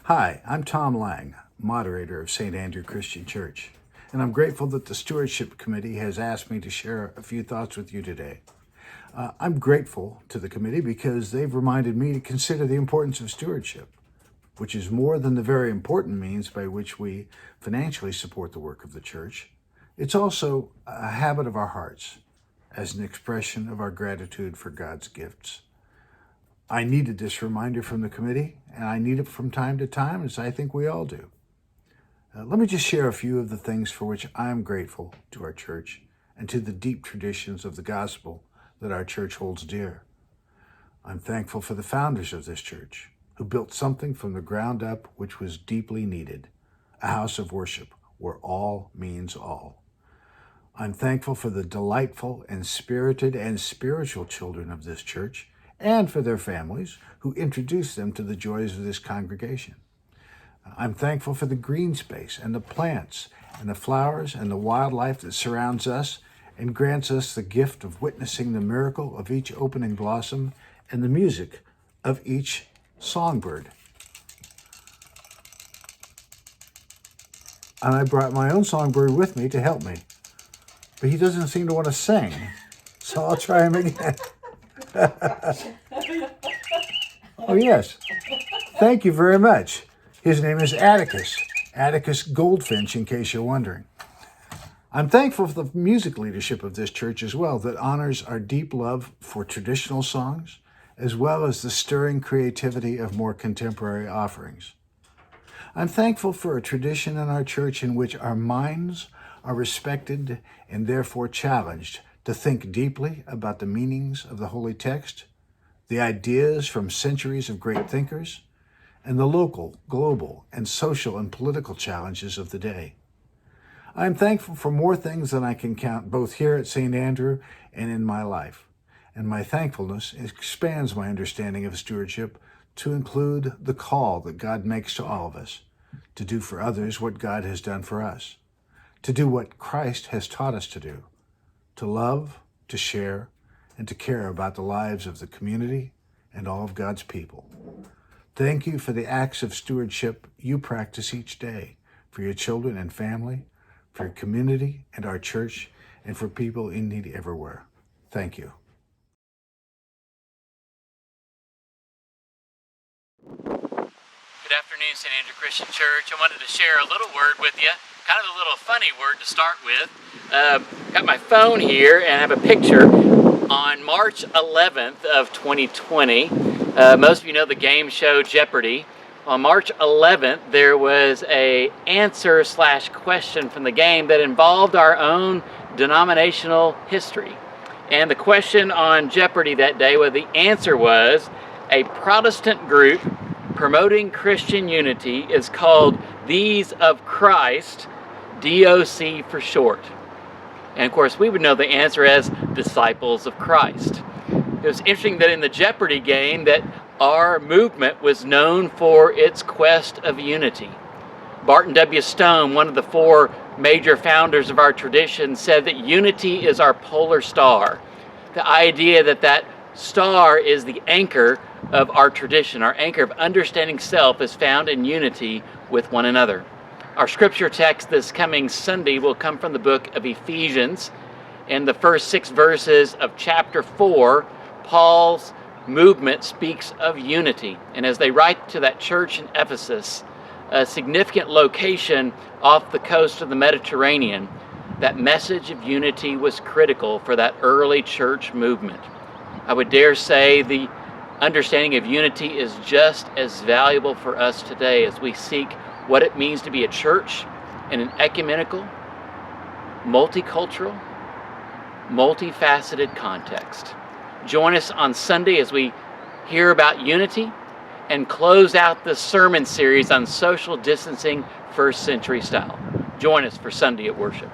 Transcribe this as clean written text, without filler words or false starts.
Hi, I'm Tom Lang, moderator of St. Andrew Christian Church, and I'm grateful that the Stewardship Committee has asked me to share a few thoughts with you today. I'm grateful to the committee because they've reminded me to consider the importance of stewardship, which is more than the very important means by which we financially support the work of the church. It's also a habit of our hearts as an expression of our gratitude for God's gifts. I needed this reminder from the committee, and I need it from time to time, as I think we all do. Let me just share a few of the things for which I'm grateful to our church and to the deep traditions of the gospel that our church holds dear. I'm thankful for the founders of this church, who built something from the ground up which was deeply needed, a house of worship where all means all. I'm thankful for the delightful and spirited and spiritual children of this church and for their families who introduced them to the joys of this congregation. I'm thankful for the green space and the plants and the flowers and the wildlife that surrounds us and grants us the gift of witnessing the miracle of each opening blossom and the music of each songbird. And I brought my own songbird with me to help me, but he doesn't seem to want to sing, so I'll try him again. Oh, yes. Thank you very much. His name is Atticus Goldfinch, in case you're wondering. I'm thankful for the music leadership of this church as well, that honors our deep love for traditional songs, as well as the stirring creativity of more contemporary offerings. I'm thankful for a tradition in our church in which our minds are respected and therefore challenged to think deeply about the meanings of the Holy Text, the ideas from centuries of great thinkers, and the local, global, and social and political challenges of the day. I am thankful for more things than I can count, both here at St. Andrew and in my life, and my thankfulness expands my understanding of stewardship to include the call that God makes to all of us, to do for others what God has done for us, to do what Christ has taught us to do, to love, to share, and to care about the lives of the community and all of God's people. Thank you for the acts of stewardship you practice each day, for your children and family, for your community and our church, and for people in need everywhere. Thank you. Good afternoon, St. Andrew Christian Church. I wanted to share a little word with you, kind of a little funny word to start with. Got my phone here and I have a picture. On March 11th of 2020, most of you know the game show Jeopardy. On March 11th, there was a answer/question from the game that involved our own denominational history. And the question on Jeopardy that day, well, the answer was, a Protestant group promoting Christian unity is called These of Christ, DOC for short. And of course, we would know the answer as Disciples of Christ. It was interesting that in the Jeopardy game that our movement was known for its quest of unity. Barton W. Stone, one of the four major founders of our tradition, said that unity is our polar star. The idea that that star is the anchor of our tradition, our anchor of understanding self is found in unity with one another. Our scripture text this coming Sunday will come from the book of Ephesians. In the first 6 verses of chapter 4, Paul's movement speaks of unity. And as they write to that church in Ephesus, a significant location off the coast of the Mediterranean, that message of unity was critical for that early church movement. I would dare say the understanding of unity is just as valuable for us today as we seek what it means to be a church in an ecumenical, multicultural, multifaceted context. Join us on Sunday as we hear about unity and close out this sermon series on social distancing, first century style. Join us for Sunday at worship.